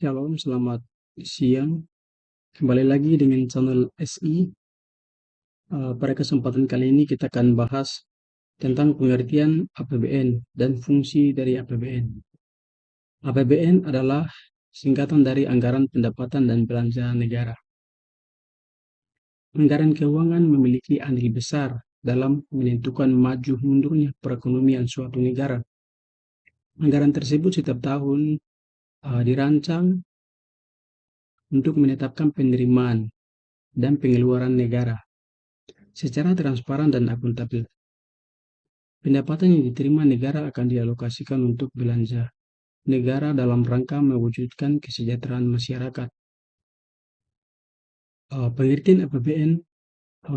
Shalom, selamat siang. Kembali lagi dengan channel SI. Pada kesempatan kali ini kita akan bahas tentang pengertian APBN dan fungsi dari APBN. APBN adalah singkatan dari Anggaran Pendapatan dan Belanja Negara. Anggaran keuangan memiliki andil besar dalam menentukan maju mundurnya perekonomian suatu negara. Anggaran tersebut setiap tahun dirancang untuk menetapkan penerimaan dan pengeluaran negara secara transparan dan akuntabel. Pendapatan yang diterima negara akan dialokasikan untuk belanja negara dalam rangka mewujudkan kesejahteraan masyarakat. Pengertian APBN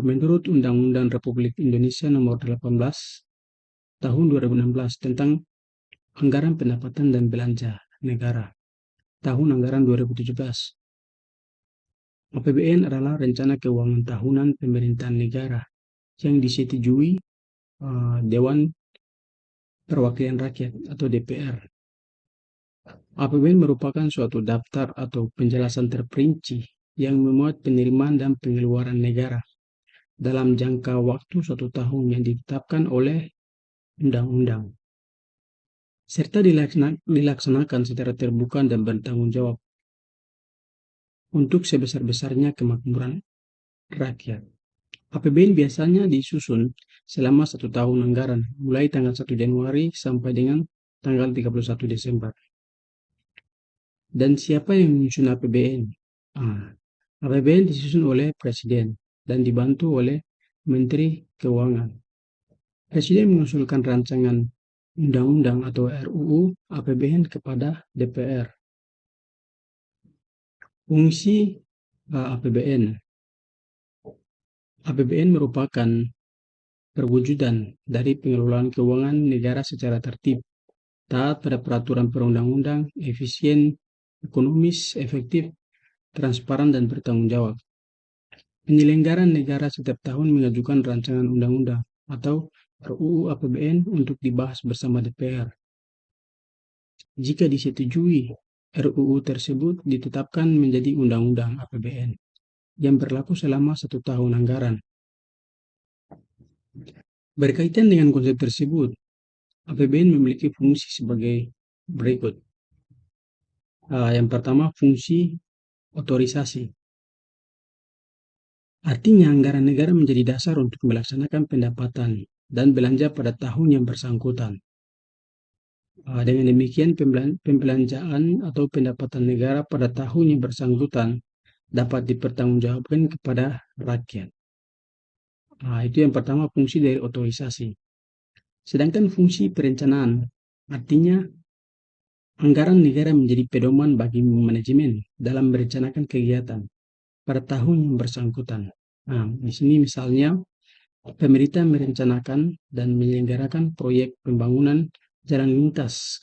menurut Undang-Undang Republik Indonesia Nomor 18 Tahun 2016 tentang Anggaran Pendapatan dan Belanja Negara Tahun Anggaran 2017. APBN adalah rencana keuangan tahunan pemerintahan negara yang disetujui Dewan Perwakilan Rakyat atau DPR. APBN merupakan suatu daftar atau penjelasan terperinci yang memuat penerimaan dan pengeluaran negara dalam jangka waktu 1 tahun yang ditetapkan oleh undang-undang, serta dilaksanakan secara terbuka dan bertanggung jawab untuk sebesar-besarnya kemakmuran rakyat. APBN biasanya disusun selama 1 tahun anggaran, mulai tanggal 1 Januari sampai dengan tanggal 31 Desember. Dan siapa yang menyusun APBN? APBN disusun oleh Presiden dan dibantu oleh Menteri Keuangan. Presiden mengusulkan rancangan undang-undang atau RUU APBN kepada DPR. Fungsi APBN. APBN merupakan perwujudan dari pengelolaan keuangan negara secara tertib, taat pada peraturan perundang-undang, efisien, ekonomis, efektif, transparan, dan bertanggung jawab. Penyelenggaraan negara setiap tahun mengajukan rancangan undang-undang atau RUU APBN untuk dibahas bersama DPR. Jika disetujui, RUU tersebut ditetapkan menjadi Undang-Undang APBN yang berlaku selama 1 tahun anggaran. Berkaitan dengan konsep tersebut, APBN memiliki fungsi sebagai berikut. Yang pertama, fungsi otorisasi. Artinya, anggaran negara menjadi dasar untuk melaksanakan pendapatan dan belanja pada tahun yang bersangkutan. Dengan demikian, pembelanjaan atau pendapatan negara pada tahun yang bersangkutan dapat dipertanggungjawabkan kepada rakyat. Itu yang pertama, fungsi dari otorisasi. Sedangkan fungsi perencanaan, artinya anggaran negara menjadi pedoman bagi manajemen dalam merencanakan kegiatan pada tahun yang bersangkutan. Di sini misalnya pemerintah merencanakan dan menyelenggarakan proyek pembangunan jalan lintas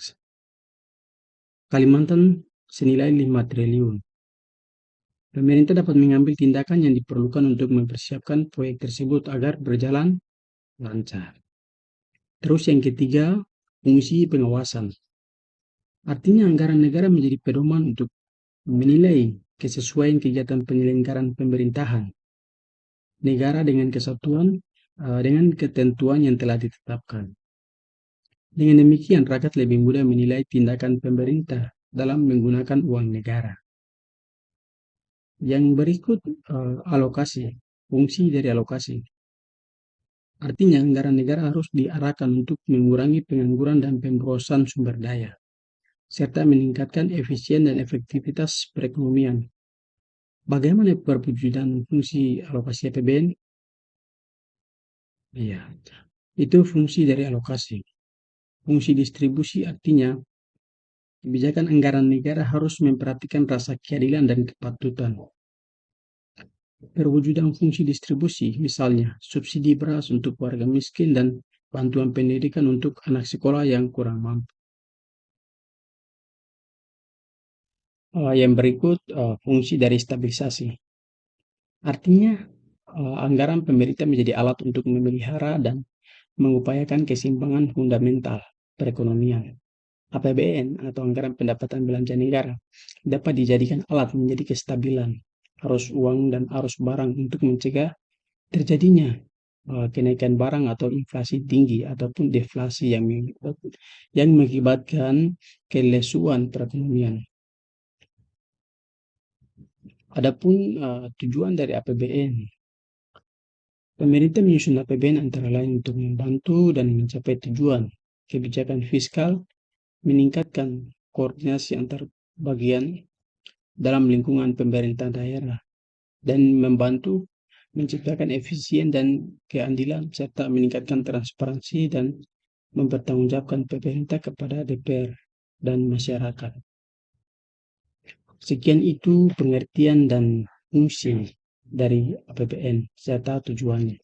Kalimantan senilai 5 triliun. Pemerintah dapat mengambil tindakan yang diperlukan untuk mempersiapkan proyek tersebut agar berjalan lancar. Terus yang ketiga, fungsi pengawasan. Artinya anggaran negara menjadi pedoman untuk menilai kesesuaian kegiatan penyelenggaraan pemerintahan negara dengan dengan ketentuan yang telah ditetapkan. Dengan demikian, rakyat lebih mudah menilai tindakan pemerintah dalam menggunakan uang negara. Yang berikut alokasi, fungsi dari alokasi. Artinya anggaran negara harus diarahkan untuk mengurangi pengangguran dan pemborosan sumber daya, serta meningkatkan efisien dan efektivitas perekonomian. Bagaimana perwujudan fungsi alokasi APBN? Iya, itu fungsi dari alokasi. Fungsi distribusi artinya kebijakan anggaran negara harus memperhatikan rasa keadilan dan kepatutan. Perwujudan fungsi distribusi, misalnya subsidi beras untuk warga miskin dan bantuan pendidikan untuk anak sekolah yang kurang mampu. Yang berikut fungsi dari stabilisasi. Artinya anggaran pemerintah menjadi alat untuk memelihara dan mengupayakan keseimbangan fundamental perekonomian. APBN atau anggaran pendapatan belanja negara dapat dijadikan alat menjadi kestabilan arus uang dan arus barang untuk mencegah terjadinya kenaikan barang atau inflasi tinggi ataupun deflasi yang mengakibatkan kelesuan perekonomian. Adapun tujuan dari APBN, pemerintah menyusun APBN antara lain untuk membantu dan mencapai tujuan kebijakan fiskal, meningkatkan koordinasi antar bagian dalam lingkungan pemerintah daerah, dan membantu menciptakan efisien dan keadilan serta meningkatkan transparansi dan mempertanggungjawabkan pemerintah kepada DPR dan masyarakat. Sekian itu pengertian dan fungsi dari APBN serta tujuannya.